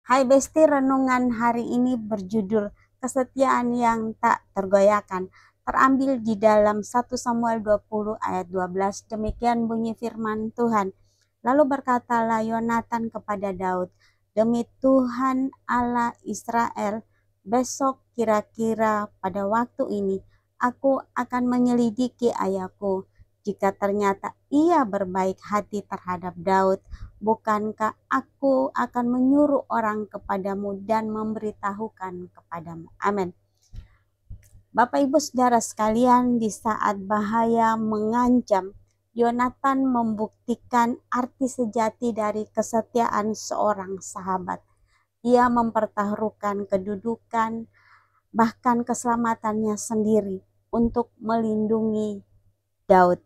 Hai Besti, renungan hari ini berjudul Kesetiaan yang tak tergoyahkan. Terambil di dalam 1 Samuel 20 ayat 12. Demikian bunyi firman Tuhan. Lalu berkatalah Yonatan kepada Daud, "Demi Tuhan Allah Israel, besok kira-kira pada waktu ini aku akan menyelidiki ayahku. Jika ternyata ia berbaik hati terhadap Daud, bukankah aku akan menyuruh orang kepadamu dan memberitahukan kepadamu?" Amin. Bapak Ibu Saudara sekalian, di saat bahaya mengancam, Yonatan membuktikan arti sejati dari kesetiaan seorang sahabat. Ia mempertaruhkan kedudukan, bahkan keselamatannya sendiri untuk melindungi Daud.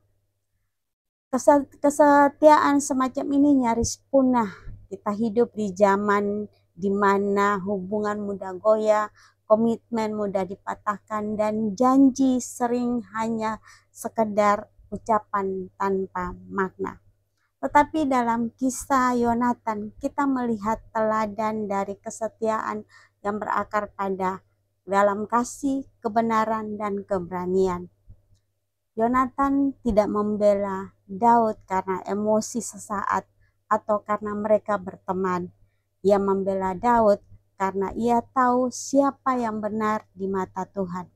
Kesetiaan semacam ini nyaris punah. Kita hidup di zaman di mana hubungan mudah goyah, komitmen mudah dipatahkan, dan janji sering hanya sekedar ucapan tanpa makna. Tetapi dalam kisah Yonatan, kita melihat teladan dari kesetiaan yang berakar pada dalam kasih, kebenaran, dan keberanian. Yonatan tidak membela Daud karena emosi sesaat atau karena mereka berteman. Ia membela Daud karena ia tahu siapa yang benar di mata Tuhan.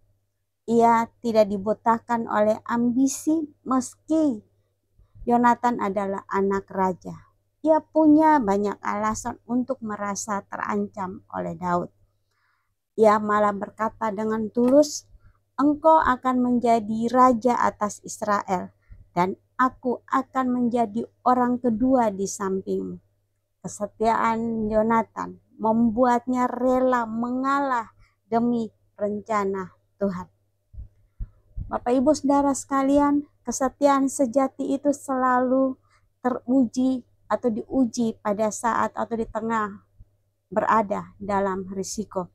Ia tidak dibutakan oleh ambisi meski Yonatan adalah anak raja. Ia punya banyak alasan untuk merasa terancam oleh Daud. Ia malah berkata dengan tulus, "Engkau akan menjadi raja atas Israel, dan aku akan menjadi orang kedua di sampingmu." Kesetiaan Yonatan membuatnya rela mengalah demi rencana Tuhan. Bapak Ibu Saudara sekalian, kesetiaan sejati itu selalu teruji atau diuji pada saat atau di tengah berada dalam risiko.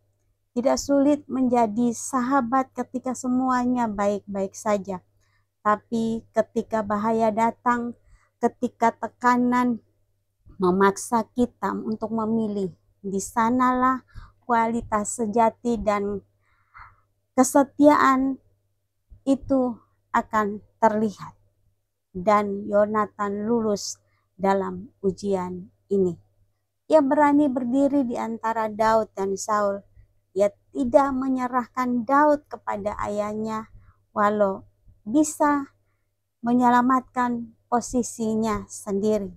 Tidak sulit menjadi sahabat ketika semuanya baik-baik saja. Tapi ketika bahaya datang, ketika tekanan memaksa kita untuk memilih, di sanalah kualitas sejati dan kesetiaan itu akan terlihat. Dan Yonatan lulus dalam ujian ini. Ia berani berdiri di antara Daud dan Saul. Ia tidak menyerahkan Daud kepada ayahnya, walau bisa menyelamatkan posisinya sendiri.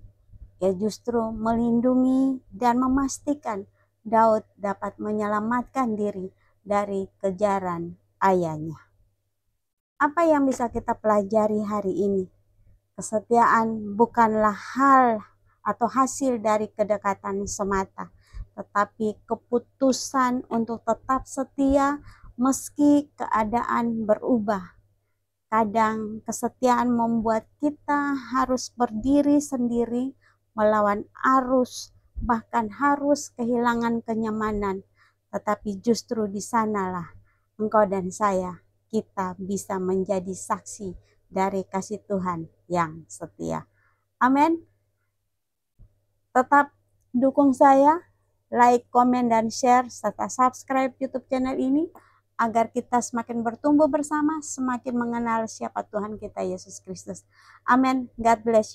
Ia justru melindungi dan memastikan Daud dapat menyelamatkan diri dari kejaran ayahnya. Apa yang bisa kita pelajari hari ini? Kesetiaan bukanlah hal atau hasil dari kedekatan semata, tetapi keputusan untuk tetap setia meski keadaan berubah. Kadang kesetiaan membuat kita harus berdiri sendiri melawan arus, bahkan harus kehilangan kenyamanan. Tetapi justru di sanalah engkau dan saya, kita bisa menjadi saksi dari kasih Tuhan yang setia. Amin. Tetap dukung saya, like, komen, dan share, serta subscribe YouTube channel ini agar kita semakin bertumbuh bersama, semakin mengenal siapa Tuhan kita Yesus Kristus. Amin. God bless you.